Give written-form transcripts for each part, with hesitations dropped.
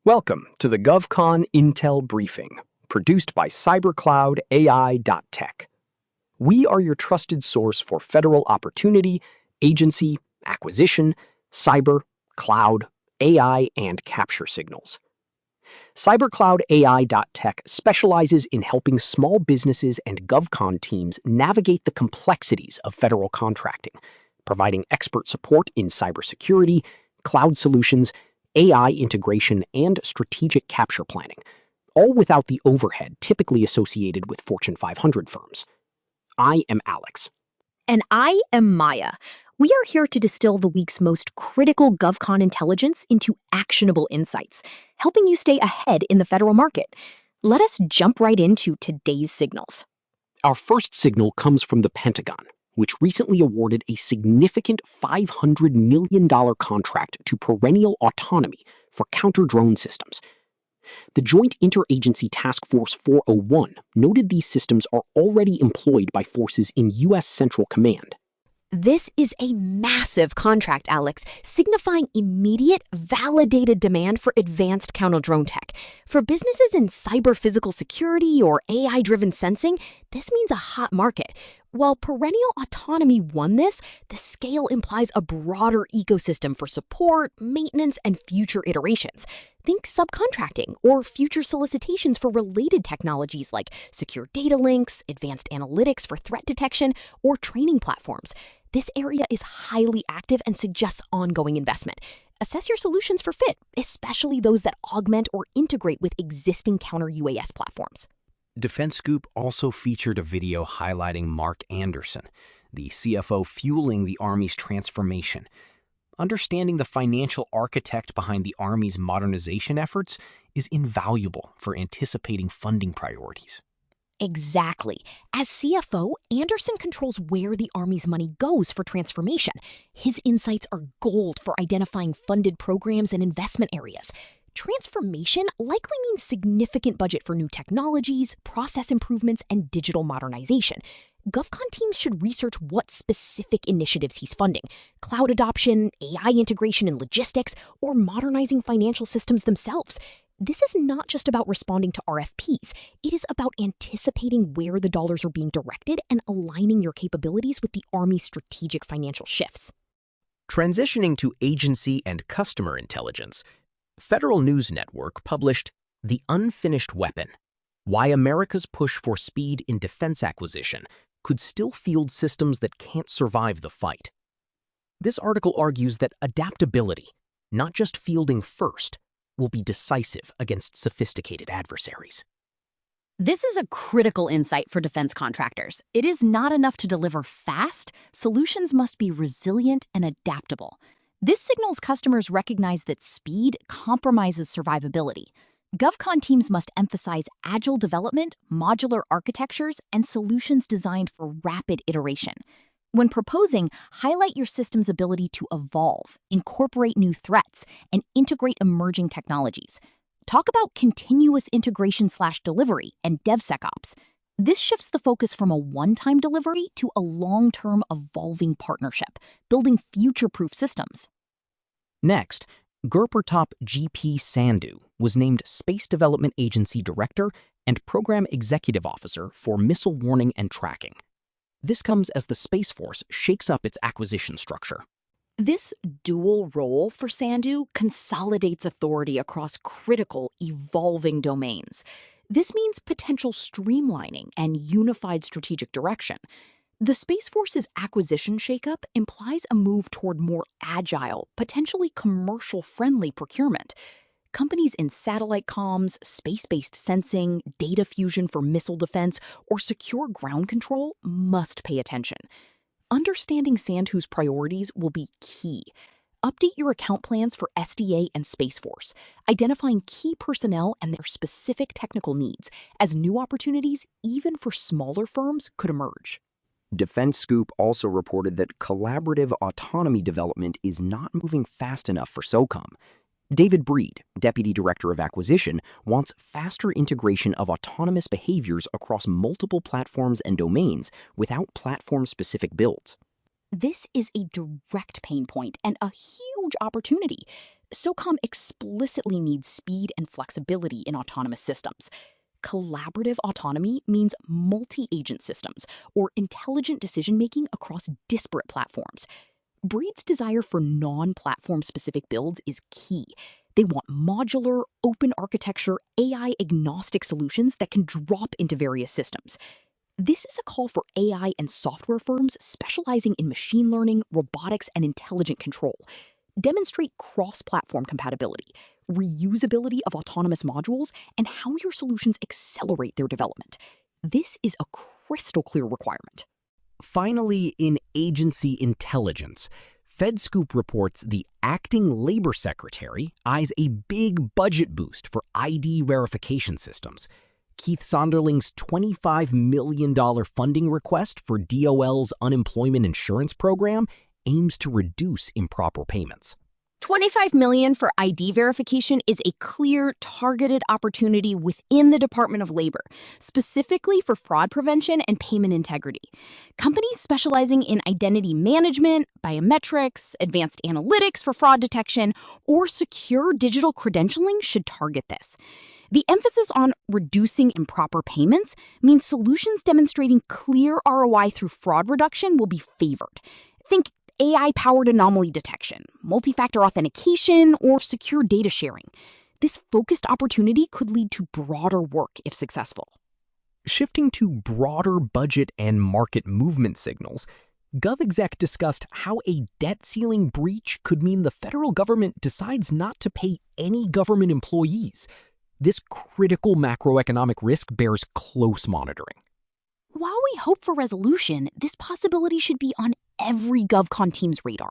Welcome to the GovCon Intel briefing, produced by cybercloudai.tech. We are your trusted source for federal opportunity, agency, acquisition, cyber, cloud, AI, and capture signals. Cybercloudai.tech specializes in helping small businesses and GovCon teams navigate the complexities of federal contracting, providing expert support in cybersecurity, cloud solutions, AI integration, and strategic capture planning, all without the overhead typically associated with Fortune 500 firms. I am Alex. And I am Maya. We are here to distill the week's most critical GovCon intelligence into actionable insights, helping you stay ahead in the federal market. Let us jump right into today's signals. Our first signal comes from the Pentagon, which recently awarded a significant $500 million contract to Perennial Autonomy for counter-drone systems. The Joint Interagency Task Force 401 noted these systems are already employed by forces in U.S. Central Command. This is a massive contract, Alex, signifying immediate, validated demand for advanced counter-drone tech. For businesses in cyber-physical security or AI-driven sensing, this means a hot market. While Perennial Autonomy won this, the scale implies a broader ecosystem for support, maintenance, and future iterations. Think subcontracting or future solicitations for related technologies like secure data links, advanced analytics for threat detection, or training platforms. This area is highly active and suggests ongoing investment. Assess your solutions for fit, especially those that augment or integrate with existing counter-UAS platforms. Defense Scoop also featured a video highlighting Mark Anderson, the CFO fueling the Army's transformation. Understanding the financial architect behind the Army's modernization efforts is invaluable for anticipating funding priorities. Exactly. As CFO, Anderson controls where the Army's money goes for transformation. His insights are gold for identifying funded programs and investment areas. Transformation likely means significant budget for new technologies, process improvements, and digital modernization. GovCon teams should research what specific initiatives he's funding: cloud adoption, AI integration in logistics, or modernizing financial systems themselves. This is not just about responding to RFPs. It is about anticipating where the dollars are being directed and aligning your capabilities with the Army's strategic financial shifts. Transitioning to agency and customer intelligence, Federal News Network published The Unfinished Weapon: Why America's Push for Speed in Defense Acquisition Could Still Field Systems That Can't Survive the Fight. This article argues that adaptability, not just fielding first, will be decisive against sophisticated adversaries. This is a critical insight for defense contractors. It is not enough to deliver fast. Solutions must be resilient and adaptable. This signals customers recognize that speed compromises survivability. GovCon teams must emphasize agile development, modular architectures, and solutions designed for rapid iteration. When proposing, highlight your system's ability to evolve, incorporate new threats, and integrate emerging technologies. Talk about continuous integration/delivery and DevSecOps. This shifts the focus from a one-time delivery to a long-term evolving partnership, building future-proof systems. Next, Top GP Sandhu was named Space Development Agency Director and Program Executive Officer for Missile Warning and Tracking. This comes as the Space Force shakes up its acquisition structure. This dual role for Sandhu consolidates authority across critical, evolving domains. This means potential streamlining and unified strategic direction. The Space Force's acquisition shakeup implies a move toward more agile, potentially commercial-friendly procurement. Companies in satellite comms, space-based sensing, data fusion for missile defense, or secure ground control must pay attention. Understanding Sandhu's priorities will be key. Update your account plans for SDA and Space Force, identifying key personnel and their specific technical needs, as new opportunities, even for smaller firms, could emerge. Defense Scoop also reported that collaborative autonomy development is not moving fast enough for SOCOM. David Breed, Deputy Director of Acquisition, wants faster integration of autonomous behaviors across multiple platforms and domains without platform-specific builds. This is a direct pain point and a huge opportunity. SOCOM explicitly needs speed and flexibility in autonomous systems. Collaborative autonomy means multi-agent systems, or intelligent decision-making across disparate platforms. Breed's desire for non-platform specific builds is key. They want modular, open architecture, AI-agnostic solutions that can drop into various systems. This is a call for AI and software firms specializing in machine learning, robotics, and intelligent control. Demonstrate cross-platform compatibility, reusability of autonomous modules, and how your solutions accelerate their development. This is a crystal clear requirement. Finally, in agency intelligence, FedScoop reports the acting labor secretary eyes a big budget boost for ID verification systems. Keith Sonderling's $25 million funding request for DOL's unemployment insurance program aims to reduce improper payments. $25 million for ID verification is a clear, targeted opportunity within the Department of Labor, specifically for fraud prevention and payment integrity. Companies specializing in identity management, biometrics, advanced analytics for fraud detection, or secure digital credentialing should target this. The emphasis on reducing improper payments means solutions demonstrating clear ROI through fraud reduction will be favored. Think AI-powered anomaly detection, multi-factor authentication, or secure data sharing. This focused opportunity could lead to broader work if successful. Shifting to broader budget and market movement signals, GovExec discussed how a debt ceiling breach could mean the federal government decides not to pay any government employees. This critical macroeconomic risk bears close monitoring. While we hope for resolution, this possibility should be on every GovCon team's radar.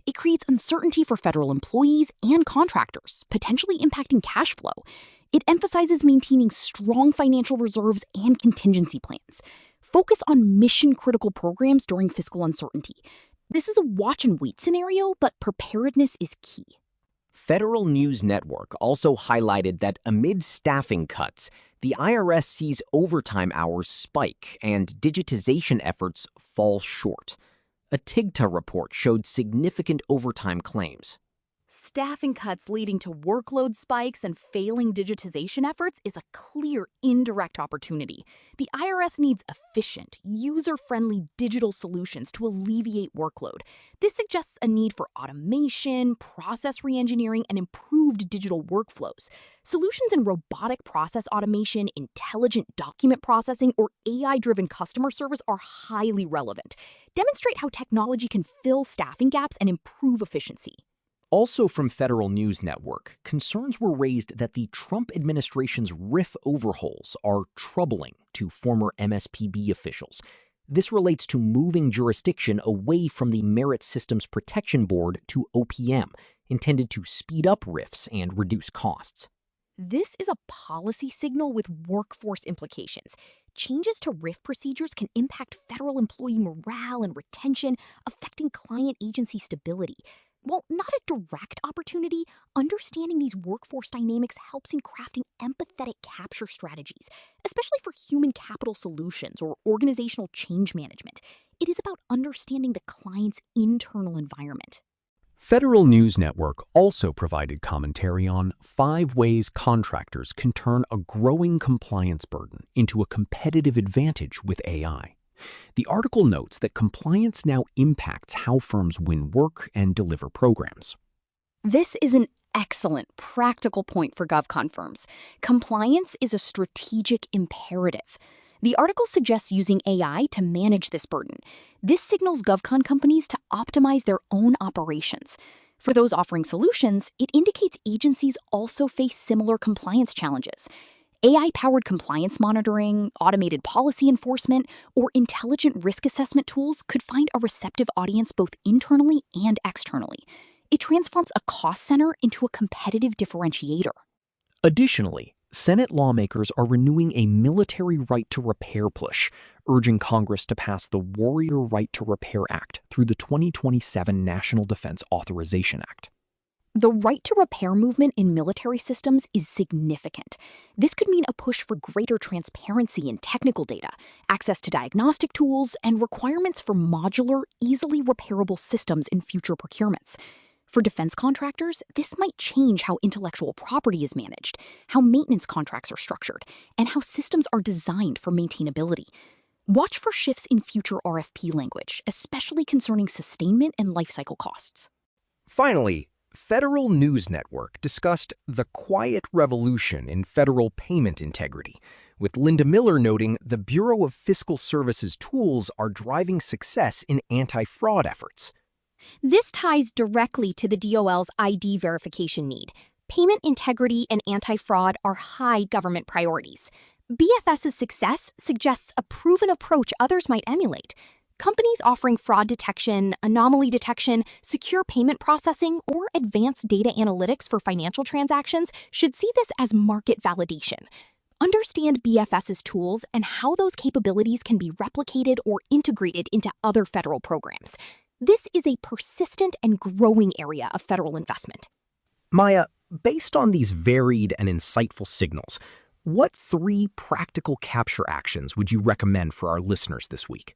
It creates uncertainty for federal employees and contractors, potentially impacting cash flow. It emphasizes maintaining strong financial reserves and contingency plans. Focus on mission-critical programs during fiscal uncertainty. This is a watch-and-wait scenario, but preparedness is key. Federal News Network also highlighted that amid staffing cuts, the IRS sees overtime hours spike and digitization efforts fall short. A TIGTA report showed significant overtime claims. Staffing cuts leading to workload spikes and failing digitization efforts is a clear indirect opportunity. The IRS needs efficient, user-friendly digital solutions to alleviate workload. This suggests a need for automation, process reengineering, and improved digital workflows. Solutions in robotic process automation, intelligent document processing, or AI-driven customer service are highly relevant. Demonstrate how technology can fill staffing gaps and improve efficiency. Also from Federal News Network, concerns were raised that the Trump administration's RIF overhauls are troubling to former MSPB officials. This relates to moving jurisdiction away from the Merit Systems Protection Board to OPM, intended to speed up RIFs and reduce costs. This is a policy signal with workforce implications. Changes to RIF procedures can impact federal employee morale and retention, affecting client agency stability. While not a direct opportunity, understanding these workforce dynamics helps in crafting empathetic capture strategies, especially for human capital solutions or organizational change management. It is about understanding the client's internal environment. Federal News Network also provided commentary on 5 ways contractors can turn a growing compliance burden into a competitive advantage with AI. The article notes that compliance now impacts how firms win work and deliver programs. This is an excellent practical point for GovCon firms. Compliance is a strategic imperative. The article suggests using AI to manage this burden. This signals GovCon companies to optimize their own operations. For those offering solutions, it indicates agencies also face similar compliance challenges. AI-powered compliance monitoring, automated policy enforcement, or intelligent risk assessment tools could find a receptive audience both internally and externally. It transforms a cost center into a competitive differentiator. Additionally, Senate lawmakers are renewing a military right to repair push, urging Congress to pass the Warrior Right to Repair Act through the 2027 National Defense Authorization Act. The right to repair movement in military systems is significant. This could mean a push for greater transparency in technical data, access to diagnostic tools, and requirements for modular, easily repairable systems in future procurements. For defense contractors, this might change how intellectual property is managed, how maintenance contracts are structured, and how systems are designed for maintainability. Watch for shifts in future RFP language, especially concerning sustainment and lifecycle costs. Finally, Federal News Network discussed the quiet revolution in federal payment integrity, with Linda Miller noting the Bureau of Fiscal Services tools are driving success in anti-fraud efforts. This ties directly to the DOL's ID verification need. Payment integrity and anti-fraud are high government priorities. BFS's success suggests a proven approach others might emulate. Companies offering fraud detection, anomaly detection, secure payment processing, or advanced data analytics for financial transactions should see this as market validation. Understand BFS's tools and how those capabilities can be replicated or integrated into other federal programs. This is a persistent and growing area of federal investment. Maya, based on these varied and insightful signals, what 3 practical capture actions would you recommend for our listeners this week?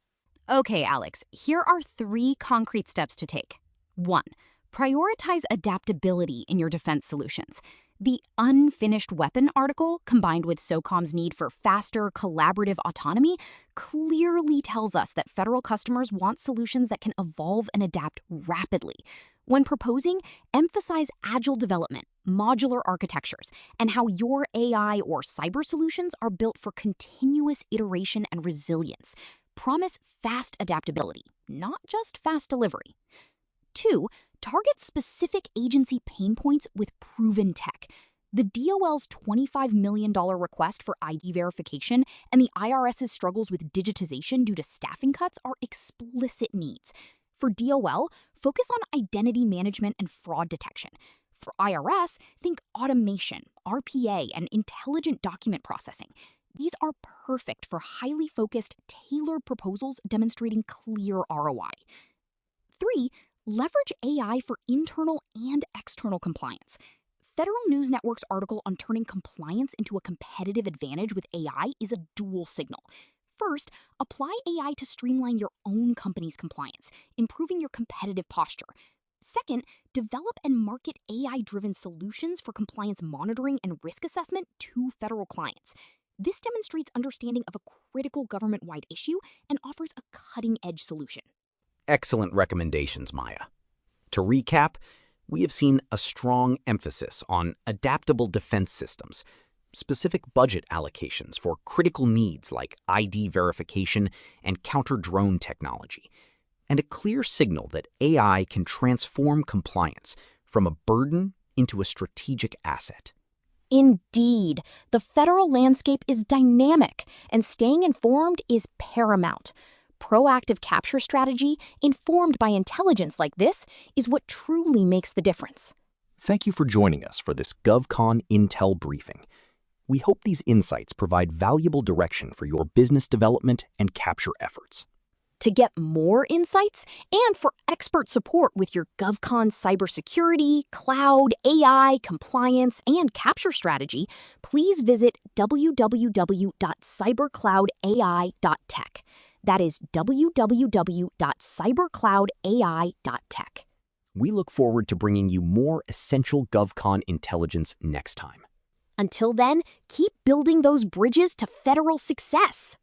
Okay, Alex, here are 3 concrete steps to take. 1. Prioritize adaptability in your defense solutions. The unfinished weapon article, combined with SOCOM's need for faster, collaborative autonomy, clearly tells us that federal customers want solutions that can evolve and adapt rapidly. When proposing, emphasize agile development, modular architectures, and how your AI or cyber solutions are built for continuous iteration and resilience. Promise fast adaptability, not just fast delivery. 2. Target specific agency pain points with proven tech. The DOL's $25 million request for ID verification and the IRS's struggles with digitization due to staffing cuts are explicit needs. For DOL, focus on identity management and fraud detection. For IRS, think automation, RPA, and intelligent document processing. These are perfect for highly focused, tailored proposals demonstrating clear ROI. 3. Leverage AI for internal and external compliance. Federal News Network's article on turning compliance into a competitive advantage with AI is a dual signal. First, apply AI to streamline your own company's compliance, improving your competitive posture. Second, develop and market AI-driven solutions for compliance monitoring and risk assessment to federal clients. This demonstrates understanding of a critical government-wide issue and offers a cutting-edge solution. Excellent recommendations, Maya. To recap, we have seen a strong emphasis on adaptable defense systems, specific budget allocations for critical needs like ID verification and counter-drone technology, and a clear signal that AI can transform compliance from a burden into a strategic asset. Indeed, the federal landscape is dynamic, and staying informed is paramount. Proactive capture strategy, informed by intelligence like this, is what truly makes the difference. Thank you for joining us for this GovCon Intel briefing. We hope these insights provide valuable direction for your business development and capture efforts. To get more insights and for expert support with your GovCon cybersecurity, cloud, AI, compliance, and capture strategy, please visit www.cybercloudai.tech. That is www.cybercloudai.tech. We look forward to bringing you more essential GovCon intelligence next time. Until then, keep building those bridges to federal success.